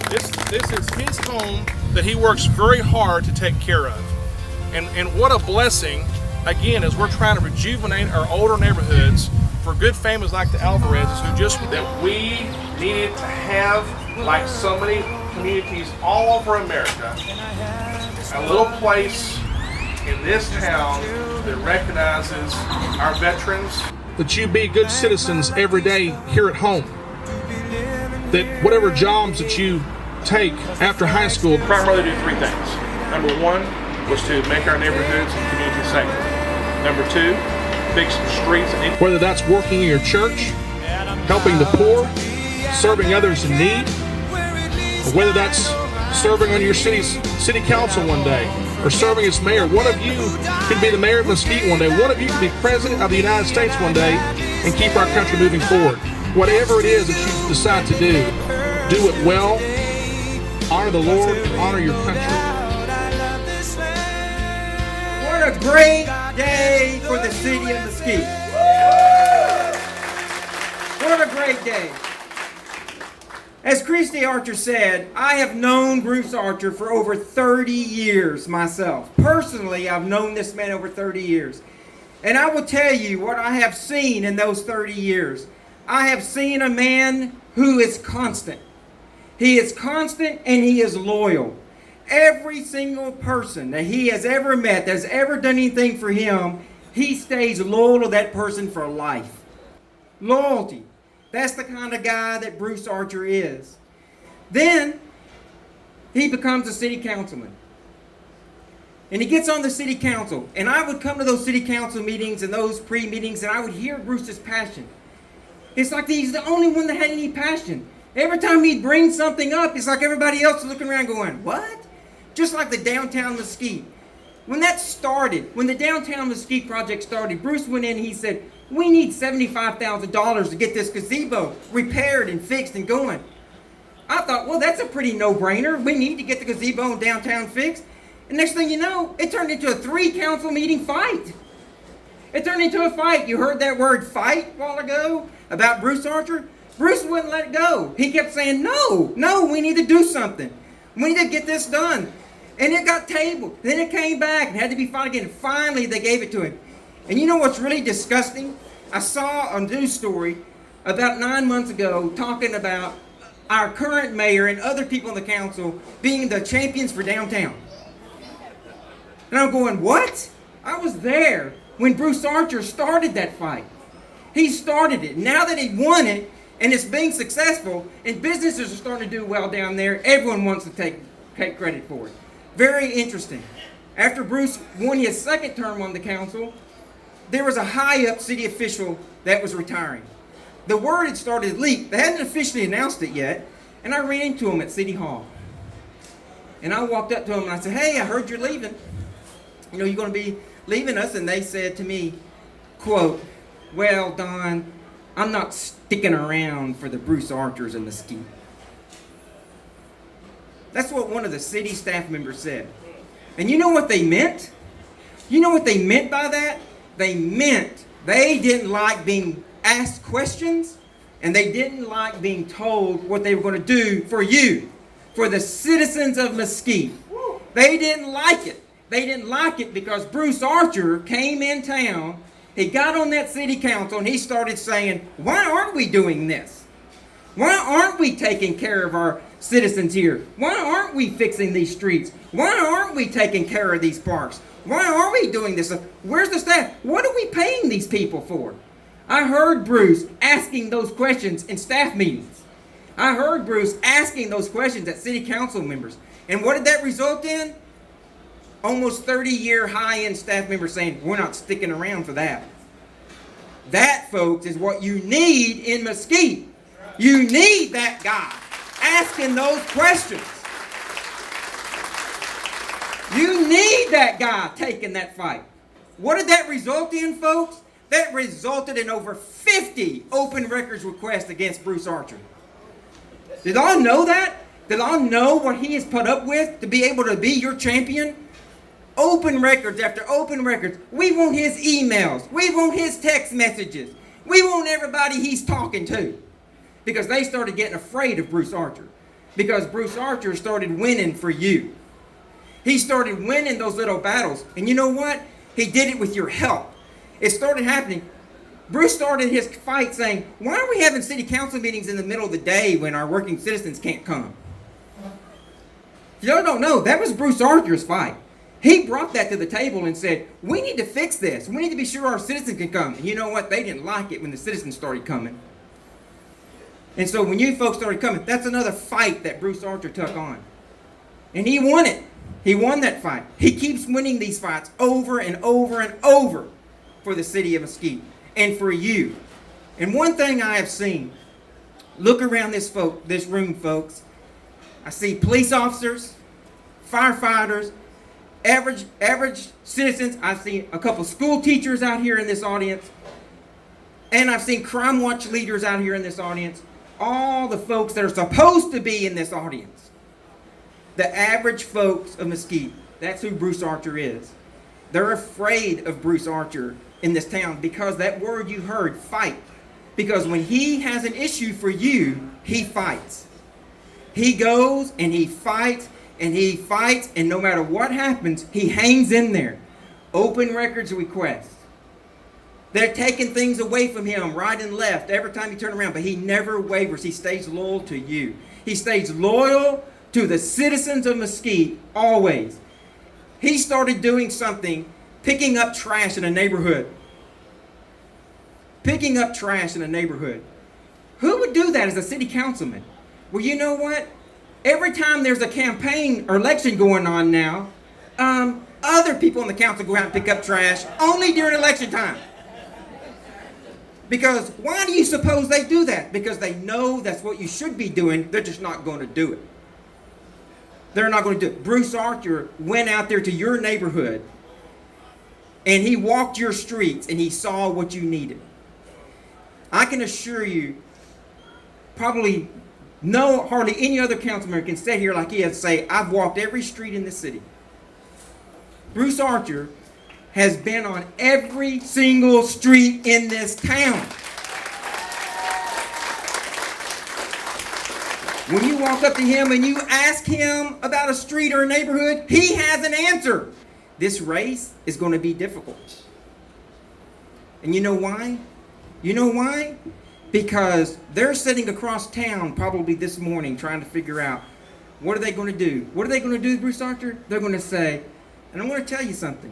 This is his home that he works very hard to take care of. And what a blessing, again, as we're trying to rejuvenate our older neighborhoods for good families like the Alvarez's who just, that we needed to have, like so many communities all over America, a little place in this town that recognizes our veterans. That you be good citizens every day here at home. That whatever jobs that you take after high school primarily do three things. Number one was to make our neighborhoods and communities safer. Number two, fix streets. Whether that's working in your church, helping the poor, serving others in need, or whether that's serving on your city council one day, or serving as mayor. One of you could be the mayor of Mesquite one day. One of you could be president of the United States one day and keep our country moving forward. Whatever it is that you decide to do it well, honor the Lord, honor your country. What a great day for the city of Mesquite. What a great day. As Christy Archer said, I have known Bruce Archer for over 30 years myself. Personally, I've known this man over 30 years. And I will tell you what I have seen in those 30 years. I have seen a man who is constant. He is constant and he is loyal. Every single person that he has ever met, that's ever done anything for him, he stays loyal to that person for life. Loyalty. That's the kind of guy that Bruce Archer is. Then he becomes a city councilman. And he gets on the city council. And I would come to those city council meetings and those pre-meetings and I would hear Bruce's passion. It's like he's the only one that had any passion. Every time he'd bring something up, it's like everybody else is looking around going, what? Just like the downtown Mesquite. When that started, when the downtown Mesquite project started, Bruce went in and he said, we need $75,000 to get this gazebo repaired and fixed and going. I thought, well, that's a pretty no-brainer. We need to get the gazebo in downtown fixed. And next thing you know, it turned into a 3-council meeting fight. It turned into a fight. You heard that word fight a while ago about Bruce Archer? Bruce wouldn't let it go. He kept saying, no, we need to do something. We need to get this done. And it got tabled. Then it came back and had to be fought again. And finally, they gave it to him. And you know what's really disgusting? I saw a news story about 9 months ago talking about our current mayor and other people in the council being the champions for downtown. And I'm going, what? I was there when Bruce Archer started that fight. He started it. Now that he won it and it's being successful and businesses are starting to do well down there, everyone wants to take credit for it. Very interesting. After Bruce won his second term on the council, there was a high-up city official that was retiring. The word had started to leak. They hadn't officially announced it yet, and I ran into him at City Hall. And I walked up to him and I said, hey, I heard you're leaving. You know, you're going to be leaving us. And they said to me, quote, well, Don, I'm not sticking around for the Bruce Archers in Mesquite. That's what one of the city staff members said. And you know what they meant? You know what they meant by that? They meant they didn't like being asked questions and they didn't like being told what they were going to do for you, for the citizens of Mesquite. They didn't like it. They didn't like it because Bruce Archer came in town, he got on that city council and he started saying, why aren't we doing this? Why aren't we taking care of our citizens here? Why aren't we fixing these streets? Why aren't we taking care of these parks? Why are we doing this? Where's the staff? What are we paying these people for? I heard Bruce asking those questions in staff meetings. I heard Bruce asking those questions at city council members. And what did that result in? Almost 30-year high-end staff members saying, we're not sticking around for that. That, folks, is what you need in Mesquite. You need that guy asking those questions. You need that guy taking that fight. What did that result in, folks? That resulted in over 50 open records requests against Bruce Archer. Did all know that? Did all know what he has put up with to be able to be your champion? Open records after open records. We want his emails. We want his text messages. We want everybody he's talking to. Because they started getting afraid of Bruce Archer. because Bruce Archer started winning for you. He started winning those little battles. And you know what? He did it with your help. It started happening. Bruce started his fight saying, why are we having city council meetings in the middle of the day when our working citizens can't come? If you don't know, that was Bruce Archer's fight. He brought that to the table and said, we need to fix this. We need to be sure our citizens can come. And you know what? They didn't like it when the citizens started coming. And so when you folks started coming, that's another fight that Bruce Archer took on. And he won it. He won that fight. He keeps winning these fights over and over and over for the city of Mesquite and for you. And one thing I have seen, look around this room, folks. I see police officers, firefighters, average citizens. I've seen a couple school teachers out here in this audience. And I've seen crime watch leaders out here in this audience. All the folks that are supposed to be in this audience. The average folks of Mesquite. That's who Bruce Archer is. They're afraid of Bruce Archer in this town because that word you heard, fight. Because when he has an issue for you, he fights. He goes and he fights and he fights, and no matter what happens, he hangs in there. Open records requests. They're taking things away from him right and left every time you turn around, but he never wavers. He stays loyal to you. He stays loyal to the citizens of Mesquite always. He started doing something, picking up trash in a neighborhood. Picking up trash in a neighborhood. Who would do that as a city councilman? Well, you know what? Every time there's a campaign or election going on now, other people in the council go out and pick up trash only during election time. Because why do you suppose they do that? Because they know that's what you should be doing. They're just not going to do it. They're not going to do it. Bruce Archer went out there to your neighborhood and he walked your streets and he saw what you needed. I can assure you, probably hardly any other council member can sit here like he has and say, I've walked every street in the city. Bruce Archer has been on every single street in this town. When you walk up to him and you ask him about a street or a neighborhood, he has an answer. This race is going to be difficult. And you know why? You know why? Because they're sitting across town probably this morning trying to figure out, what are they going to do? What are they going to do, Bruce Archer? They're going to say, and I'm going to tell you something.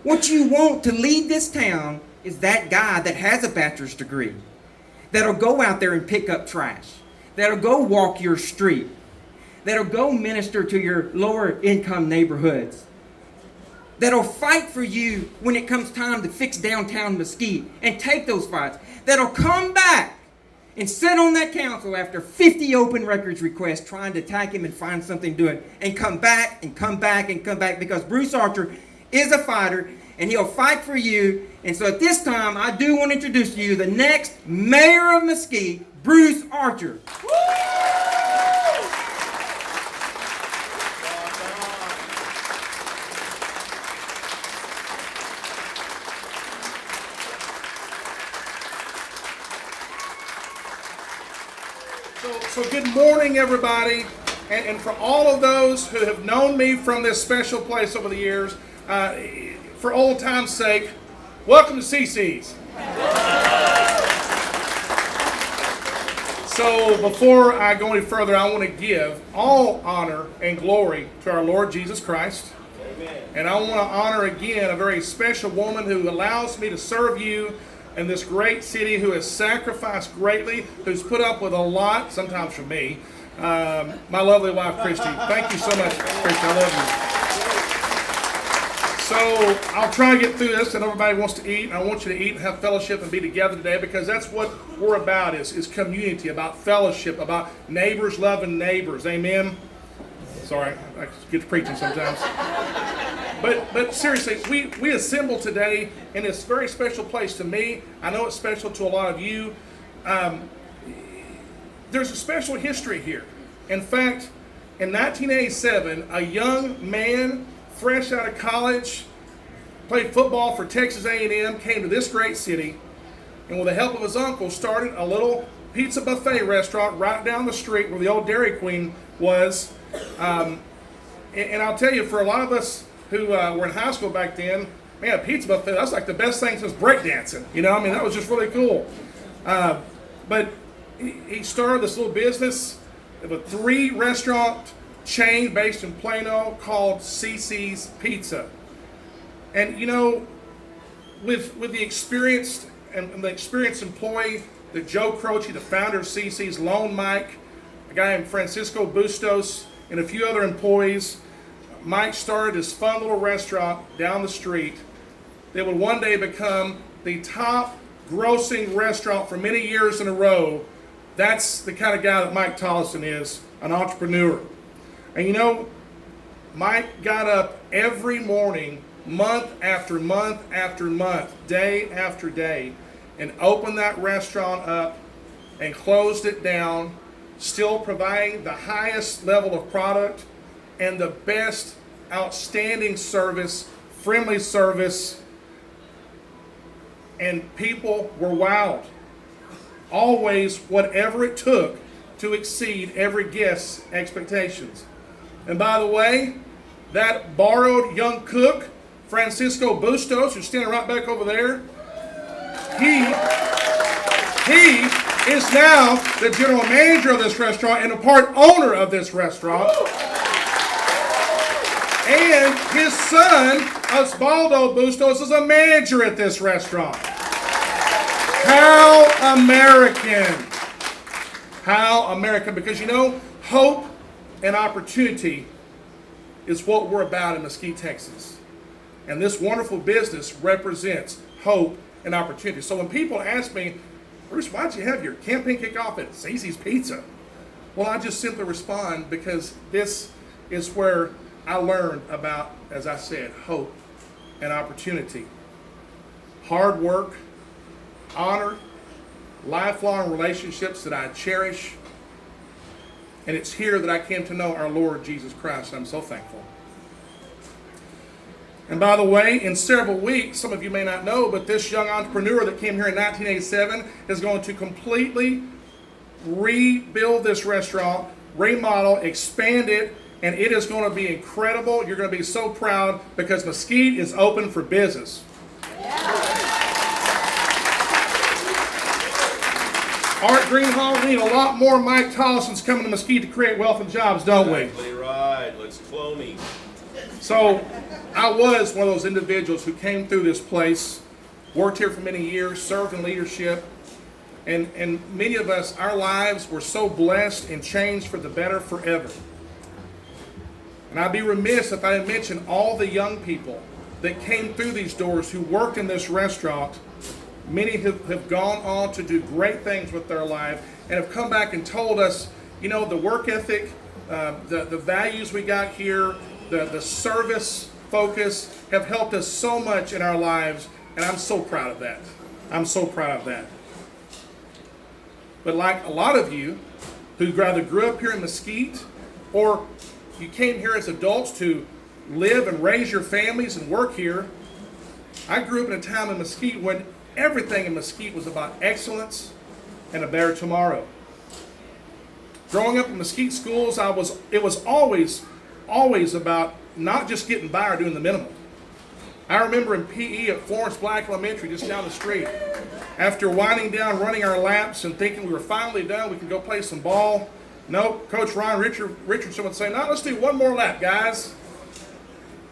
What you want to lead this town is that guy that has a bachelor's degree, that'll go out there and pick up trash, that'll go walk your street, that'll go minister to your lower income neighborhoods, that'll fight for you when it comes time to fix downtown Mesquite and take those fights, that'll come back and sit on that council after 50 open records requests trying to attack him and find something to do it, and come back and come back and come back, because Bruce Archer is a fighter and he'll fight for you. And so at this time, I do want to introduce to you the next mayor of Mesquite, Bruce Archer. So good morning, everybody. And for all of those who have known me from this special place over the years, for old time's sake, welcome to CC's. So before I go any further, I want to give all honor and glory to our Lord Jesus Christ. Amen. And I want to honor again a very special woman who allows me to serve you in this great city, who has sacrificed greatly, who's put up with a lot, sometimes for me. My lovely wife, Christy. Thank you so much, Christy. I love you. So I'll try to get through this, and everybody wants to eat. I want you to eat and have fellowship and be together today, because that's what we're about, is community, about fellowship, about neighbors loving neighbors. Amen? Sorry, I get to preaching sometimes. But seriously, we assemble today in this very special place to me. I know it's special to a lot of you. There's a special history here. In fact, in 1987, a young man, fresh out of college, played football for Texas A&M, came to this great city, and with the help of his uncle, started a little pizza buffet restaurant right down the street where the old Dairy Queen was. And I'll tell you, for a lot of us who were in high school back then, man, a pizza buffet, that's like the best thing since breakdancing. You know, I mean, that was just really cool. But he started this little business of a 3-restaurant chain based in Plano called CC's Pizza. And you know, with the experienced employee, the Joe Croce, the founder of CC's, Lone Mike, a guy named Francisco Bustos, and a few other employees, Mike started this fun little restaurant down the street that would one day become the top grossing restaurant for many years in a row. That's the kind of guy that Mike Tollison is, an entrepreneur. And you know, Mike got up every morning, month after month after month, day after day, and opened that restaurant up and closed it down, still providing the highest level of product and the best, outstanding service, friendly service, and people were wowed. Always whatever it took to exceed every guest's expectations. And by the way, that borrowed young cook, Francisco Bustos, who's standing right back over there, he is now the general manager of this restaurant and a part owner of this restaurant. And his son, Osvaldo Bustos, is a manager at this restaurant. How American. How American. Because you know, hope and opportunity is what we're about in Mesquite, Texas. And this wonderful business represents hope and opportunity. So when people ask me, Bruce, why'd you have your campaign kickoff at CC's Pizza? Well, I just simply respond because this is where I learned about, as I said, hope and opportunity. Hard work, honor, lifelong relationships that I cherish. And it's here that I came to know our Lord Jesus Christ. I'm so thankful. And by the way, in several weeks, some of you may not know, but this young entrepreneur that came here in 1987 is going to completely rebuild this restaurant, remodel, expand it, and it is going to be incredible. You're going to be so proud because Mesquite is open for business. Art Greenhall, we need a lot more Mike Tollisons coming to Mesquite to create wealth and jobs, don't we? Exactly right. Let's clone him. So I was one of those individuals who came through this place, worked here for many years, served in leadership, and many of us, our lives were so blessed and changed for the better forever. And I'd be remiss if I didn't mention all the young people that came through these doors who worked in this restaurant. Many have gone on to do great things with their life and have come back and told us, you know, the work ethic, the values we got here, the service focus have helped us so much in our lives, and I'm so proud of that. I'm so proud of that. But like a lot of you who either grew up here in Mesquite or you came here as adults to live and raise your families and work here, I grew up in a time in Mesquite when everything in Mesquite was about excellence and a better tomorrow. Growing up in Mesquite schools, it was always about not just getting by or doing the minimum. I remember in PE at Florence Black Elementary, just down the street, after winding down, running our laps and thinking we were finally done, we could go play some ball. Nope, Coach Ron Richardson would say, "No, let's do one more lap, guys."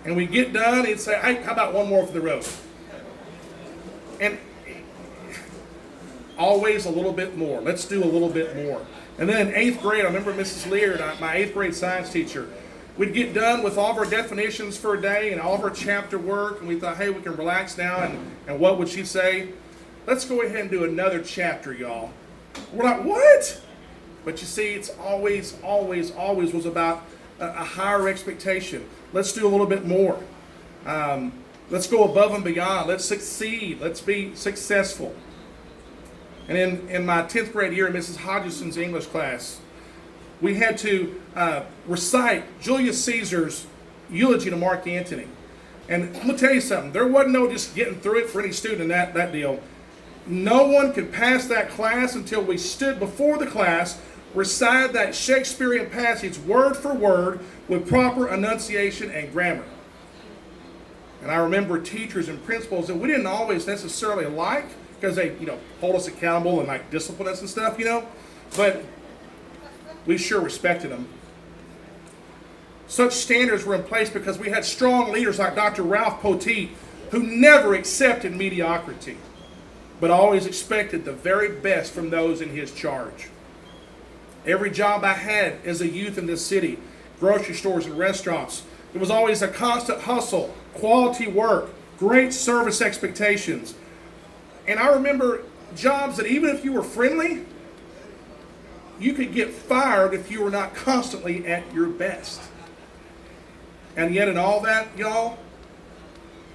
And we'd get done, he'd say, "Hey, how about one more for the road?" And always a little bit more. Let's do a little bit more. And then in 8th grade, I remember Mrs. Leard, my 8th grade science teacher, we'd get done with all of our definitions for a day and all of our chapter work, and we thought, hey, we can relax now. And what would she say? "Let's go ahead and do another chapter, y'all." We're like, what? But you see, it's always was about a higher expectation. Let's do a little bit more. Let's go above and beyond. Let's succeed. Let's be successful. And in my 10th grade year in Mrs. Hodgson's English class, we had to recite Julius Caesar's eulogy to Mark Antony. And I'm going to tell you something. There wasn't no just getting through it for any student in that deal. No one could pass that class until we stood before the class, recited that Shakespearean passage word for word with proper enunciation and grammar. And I remember teachers and principals that we didn't always necessarily like, because they, hold us accountable and like discipline us and stuff, but we sure respected them. Such standards were in place because we had strong leaders like Dr. Ralph Poteet, who never accepted mediocrity, but always expected the very best from those in his charge. Every job I had as a youth in this city, grocery stores and restaurants, it was always a constant hustle, quality work, great service expectations. And I remember jobs that even if you were friendly, you could get fired if you were not constantly at your best. And yet in all that, y'all,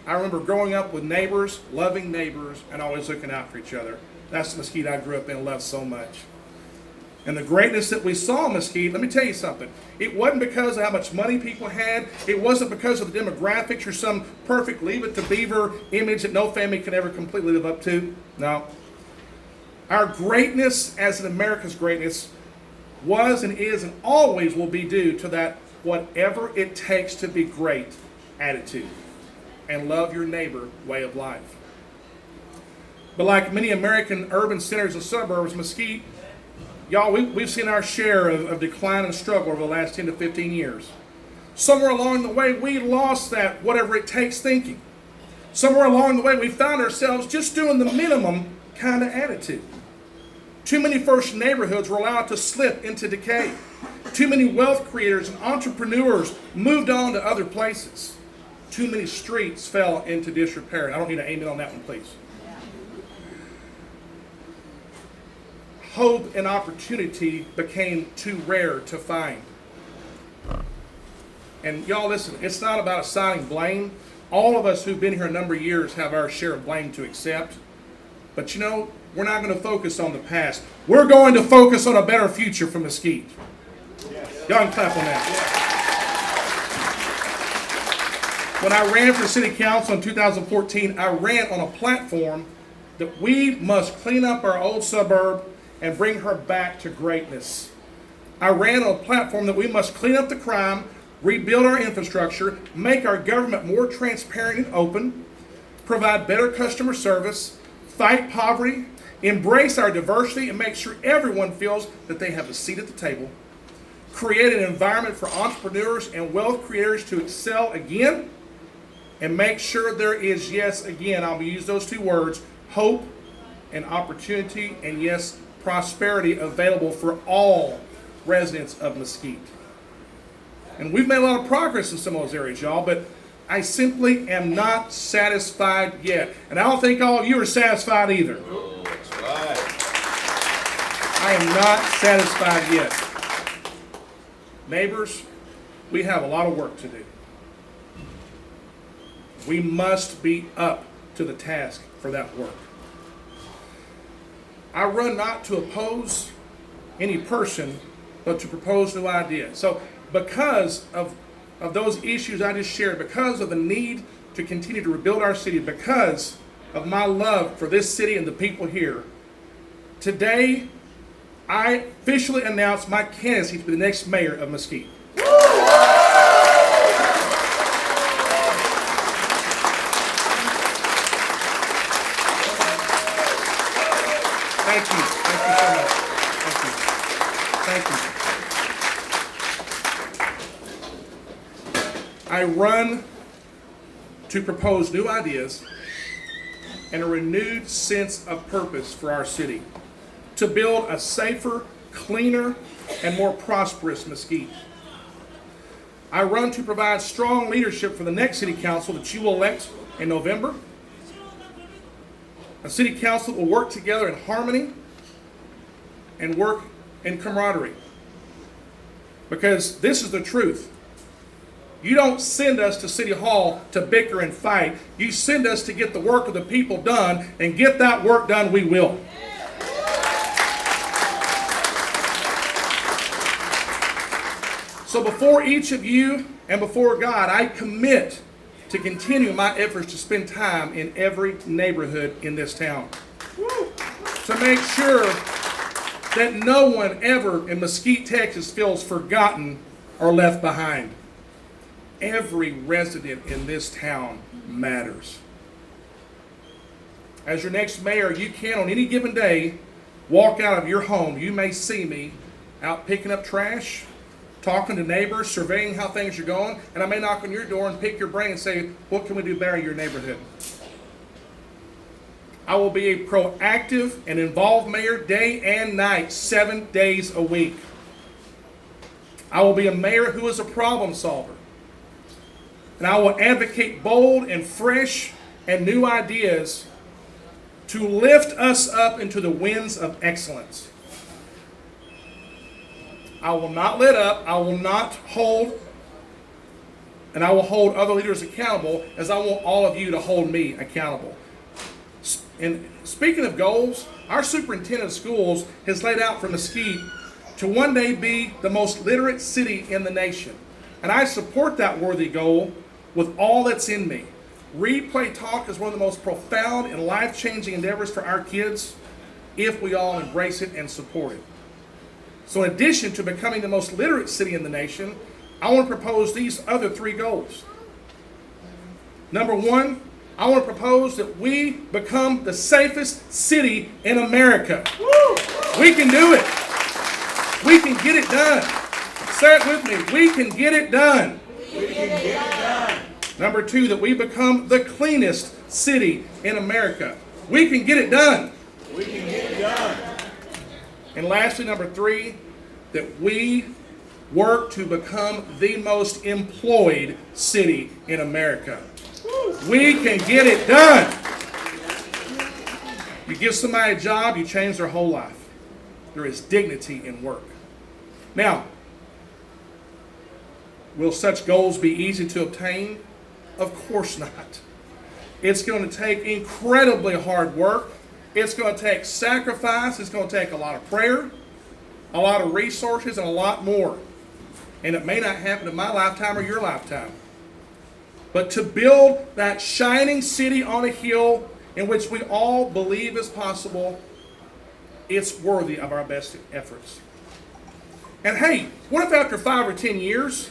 I remember growing up with neighbors, loving neighbors, and always looking out for each other. That's the Mesquite I grew up in and loved so much. And the greatness that we saw in Mesquite, let me tell you something. It wasn't because of how much money people had. It wasn't because of the demographics or some perfect Leave It to Beaver image that no family can ever completely live up to. No. Our greatness as an America's greatness was and is and always will be due to that whatever it takes to be great attitude and love your neighbor way of life. But like many American urban centers and suburbs, Mesquite, y'all, we've seen our share of decline and struggle over the last 10 to 15 years. Somewhere along the way, we lost that whatever it takes thinking. Somewhere along the way, we found ourselves just doing the minimum kind of attitude. Too many first neighborhoods were allowed to slip into decay. Too many wealth creators and entrepreneurs moved on to other places. Too many streets fell into disrepair. I don't need an amen on that one, please. Hope and opportunity became too rare to find. And y'all listen, it's not about assigning blame. All of us who've been here a number of years have our share of blame to accept. But we're not going to focus on the past. We're going to focus on a better future for Mesquite. Y'all can clap on that. When I ran for city council in 2014, I ran on a platform that we must clean up our old suburb and bring her back to greatness. I ran on a platform that we must clean up the crime, rebuild our infrastructure, make our government more transparent and open, provide better customer service, fight poverty, embrace our diversity, and make sure everyone feels that they have a seat at the table, create an environment for entrepreneurs and wealth creators to excel again, and make sure there is, yes, again, I'll use those two words, hope and opportunity, and yes, prosperity available for all residents of Mesquite. And we've made a lot of progress in some of those areas, y'all, but I simply am not satisfied yet. And I don't think all of you are satisfied either. Oh, that's right. I am not satisfied yet. Neighbors, we have a lot of work to do. We must be up to the task for that work. I run not to oppose any person, but to propose new ideas. So because of those issues I just shared, because of the need to continue to rebuild our city, because of my love for this city and the people here, today I officially announce my candidacy to be the next mayor of Mesquite. Thank you. Thank you so much. Thank you. Thank you. I run to propose new ideas and a renewed sense of purpose for our city, to build a safer, cleaner, and more prosperous Mesquite. I run to provide strong leadership for the next city council that you will elect in November. A city council that will work together in harmony and work in camaraderie. Because this is the truth. You don't send us to City Hall to bicker and fight. You send us to get the work of the people done, and get that work done we will. So before each of you and before God, I commit to continue my efforts to spend time in every neighborhood in this town. Woo. to make sure that no one ever in Mesquite, Texas feels forgotten or left behind. Every resident in this town matters. As your next mayor, you can on any given day walk out of your home. You may see me out picking up trash, talking to neighbors, surveying how things are going, and I may knock on your door and pick your brain and say, what can we do better in your neighborhood? I will be a proactive and involved mayor day and night, 7 days a week. I will be a mayor who is a problem solver. And I will advocate bold and fresh and new ideas to lift us up into the winds of excellence. I will not let up. I will not hold, and I will hold other leaders accountable, as I want all of you to hold me accountable. And speaking of goals, our superintendent of schools has laid out for Mesquite to one day be the most literate city in the nation. And I support that worthy goal with all that's in me. Read, Play, Talk is one of the most profound and life-changing endeavors for our kids if we all embrace it and support it. So in addition to becoming the most literate city in the nation, I want to propose these other 3 goals. Number 1, I want to propose that we become the safest city in America. We can do it. We can get it done. Say it with me. We can get it done. We can get it done. Number 2, that we become the cleanest city in America. We can get it done. We can get it done. And lastly, number 3, that we work to become the most employed city in America. We can get it done. You give somebody a job, you change their whole life. There is dignity in work. Now, will such goals be easy to obtain? Of course not. It's going to take incredibly hard work. It's going to take sacrifice. It's going to take a lot of prayer, a lot of resources, and a lot more. And it may not happen in my lifetime or your lifetime. But to build that shining city on a hill in which we all believe is possible, it's worthy of our best efforts. And hey, what if after 5 or 10 years,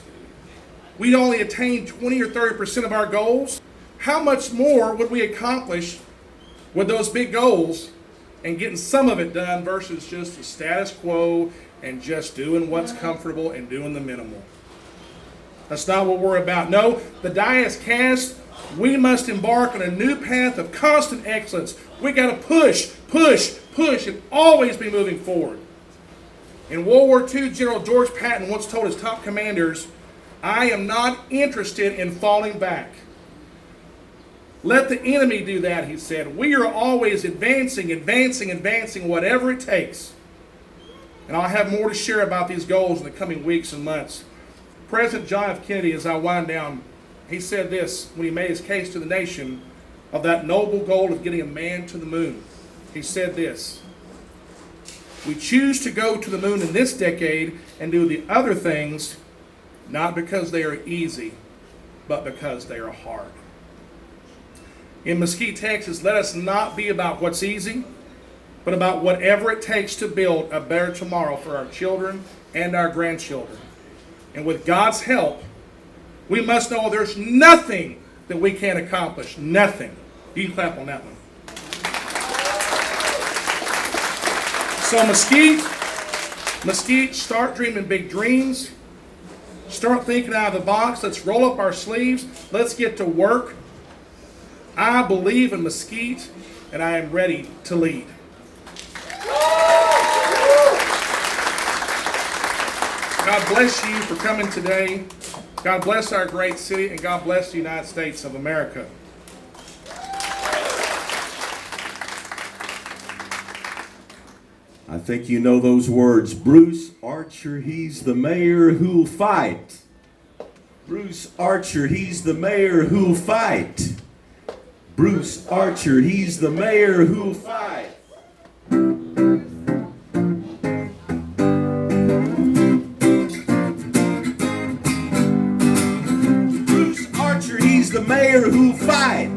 we'd only attained 20 or 30% of our goals? How much more would we accomplish with those big goals and getting some of it done versus just the status quo and just doing what's comfortable and doing the minimal? That's not what we're about. No, the die is cast. We must embark on a new path of constant excellence. We got to push, push, push, and always be moving forward. In World War II, General George Patton once told his top commanders, I am not interested in falling back. Let the enemy do that, he said. We are always advancing, advancing, advancing, whatever it takes. And I'll have more to share about these goals in the coming weeks and months. President John F. Kennedy, as I wind down, he said this when he made his case to the nation of that noble goal of getting a man to the moon. He said this, we choose to go to the moon in this decade and do the other things not because they are easy, but because they are hard. In Mesquite, Texas, let us not be about what's easy, but about whatever it takes to build a better tomorrow for our children and our grandchildren. And with God's help, we must know there's nothing that we can't accomplish. Nothing. You can clap on that one. So Mesquite, start dreaming big dreams. Start thinking out of the box. Let's roll up our sleeves. Let's get to work. I believe in Mesquite, and I am ready to lead. God bless you for coming today. God bless our great city, and God bless the United States of America. I think you know those words. Bruce Archer, he's the mayor who'll fight. Bruce Archer, he's the mayor who'll fight. Bruce Archer, he's the mayor who'll fight. Bruce Archer, he's the mayor who'll fight.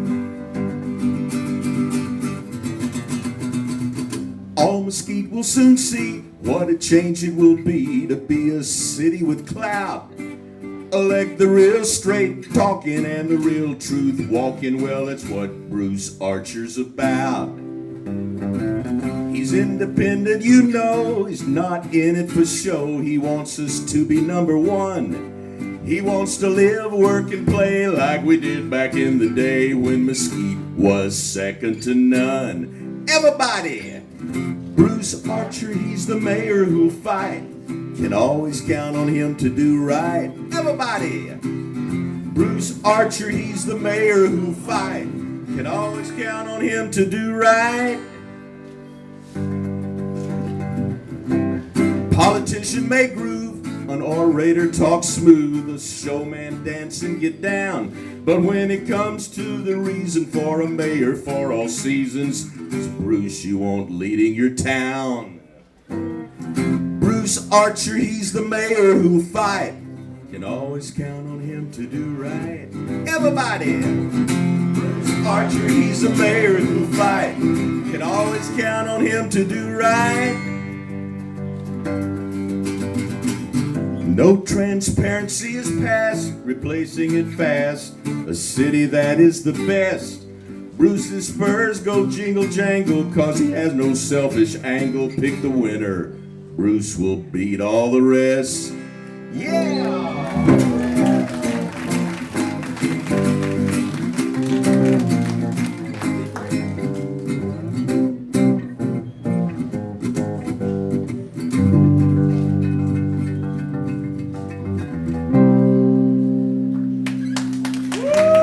soon see what a change it will be to be a city with clout. Elect the real straight talking and the real truth walking. Well, that's what Bruce Archer's about. He's independent, you know, he's not in it for show. He wants us to be number one. He wants to live, work, and play like we did back in the day when Mesquite was second to none. Everybody! Bruce Archer, he's the mayor who'll fight. Can always count on him to do right. Everybody! Bruce Archer, he's the mayor who'll fight. Can always count on him to do right. Politician may groove, an orator talk smooth, a showman dance and get down. But when it comes to the reason for a mayor for all seasons, it's Bruce you want leading your town. Bruce Archer, he's the mayor who'll fight. Can always count on him to do right. Everybody! Bruce Archer, he's the mayor who'll fight. Can always count on him to do right. No transparency is past, replacing it fast. A city that is the best. Bruce's spurs go jingle jangle, cause he has no selfish angle. Pick the winner. Bruce will beat all the rest. Yeah!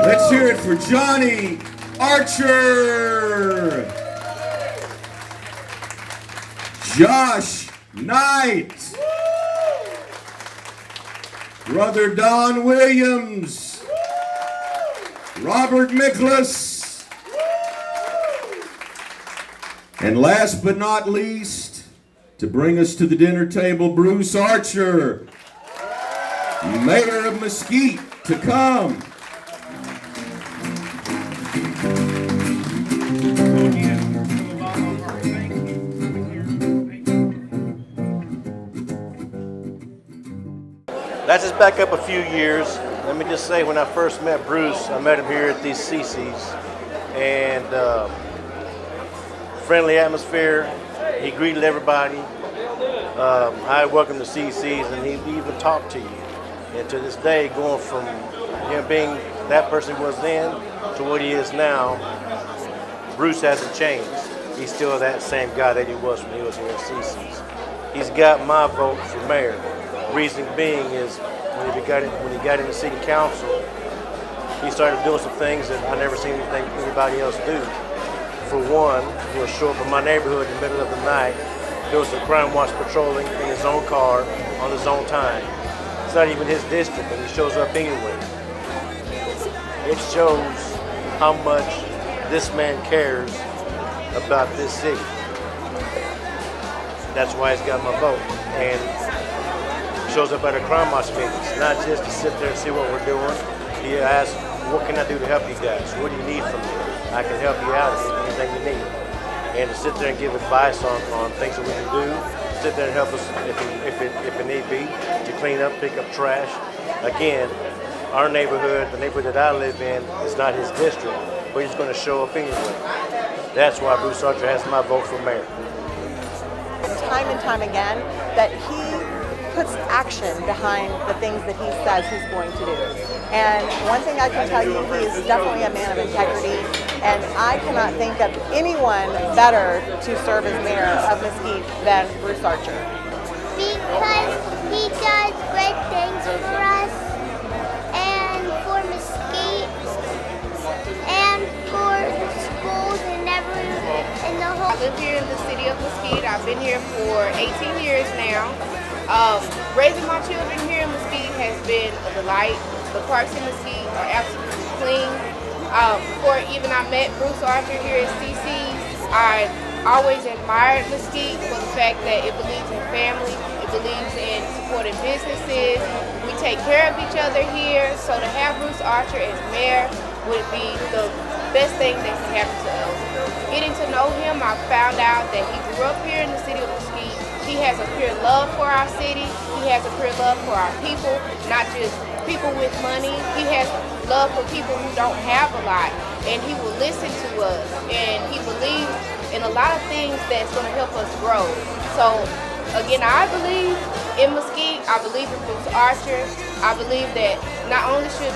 Let's hear it for Johnny Archer. Josh Knight. Brother Don Williams. Robert Miklas. And last but not least, to bring us to the dinner table, Bruce Archer, Mayor of Mesquite, to come. Let's just back up a few years. Let me just say, when I first met Bruce, I met him here at these CC's, and friendly atmosphere. He greeted everybody. I welcomed the CC's, and he even talked to you. And to this day, going from him being that person he was then to what he is now, Bruce hasn't changed. He's still that same guy that he was when he was here at CC's. He's got my vote for mayor. Reason being is when he got into city council, he started doing some things that I never seen anybody else do. For one, he'll show up in my neighborhood in the middle of the night, do some crime watch patrolling in his own car on his own time. It's not even his district, but he shows up anyway. It shows how much this man cares about this city. That's why he's got my vote. And shows up at our crime watch meetings, not just to sit there and see what we're doing. He asks, what can I do to help you guys? What do you need from me? I can help you out with anything you need. And to sit there and give advice on things that we can do, sit there and help us if it need be, to clean up, pick up trash. Again, our neighborhood, the neighborhood that I live in, is not his district, but he's going to show up anyway. That's why Bruce Archer has my vote for mayor. Time and time again, that he puts action behind the things that he says he's going to do. And one thing I can tell you, he is definitely a man of integrity, and I cannot think of anyone better to serve as mayor of Mesquite than Bruce Archer. Because he does great things for us, and for Mesquite, and for the schools and everything, and the whole... I live here in the city of Mesquite. I've been here for 18 years now. Raising my children here in Mesquite has been a delight. The parks in Mesquite are absolutely clean. Before even I met Bruce Archer here at CC's, I always admired Mesquite for the fact that it believes in family, it believes in supporting businesses. We take care of each other here, so to have Bruce Archer as mayor would be the best thing that can happen to us. Getting to know him, I found out that he grew up here in the city of Mesquite. He has a pure love for our city. He has a pure love for our people, not just people with money. He has love for people who don't have a lot, and he will listen to us, and he believes in a lot of things that's going to help us grow. So again, I believe in Mesquite. I believe in Bruce Archer. I believe that not only should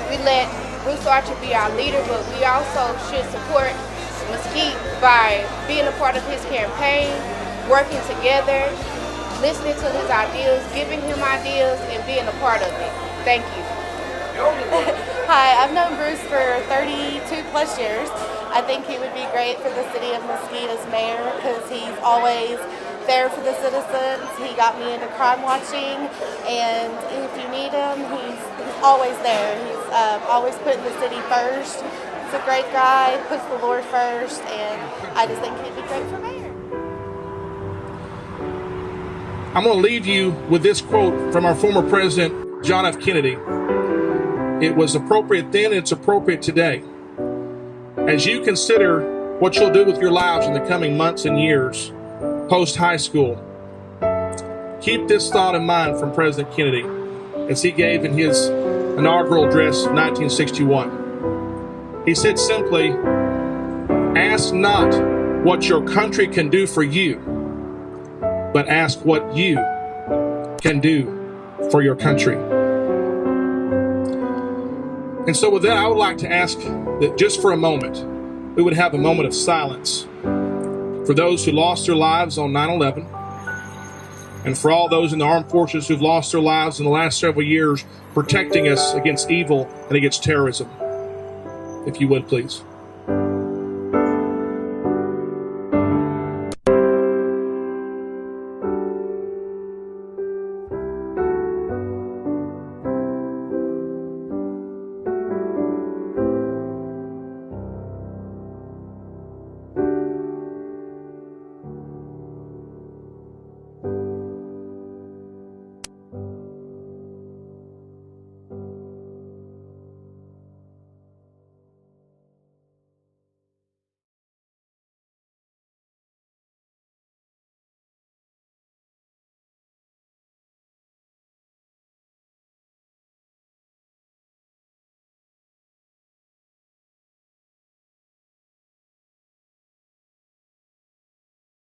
we let Bruce Archer be our leader, but we also should support Mesquite by being a part of his campaign, working together, listening to his ideas, giving him ideas, and being a part of it. Thank you. Hi, I've known Bruce for 32 plus years. I think he would be great for the city of Mesquite as mayor because he's always there for the citizens. He got me into crime watching, and if you need him, he's always there. He's always putting the city first. He's a great guy, puts the Lord first, and I just think he'd be great for mayor. I'm going to leave you with this quote from our former president, John F. Kennedy. It was appropriate then, and it's appropriate today. As you consider what you'll do with your lives in the coming months and years post-high school, keep this thought in mind from President Kennedy as he gave in his inaugural address in 1961. He said simply, ask not what your country can do for you, but ask what you can do for your country. And so with that, I would like to ask that just for a moment, we would have a moment of silence for those who lost their lives on 9/11, and for all those in the armed forces who've lost their lives in the last several years protecting us against evil and against terrorism. If you would, please.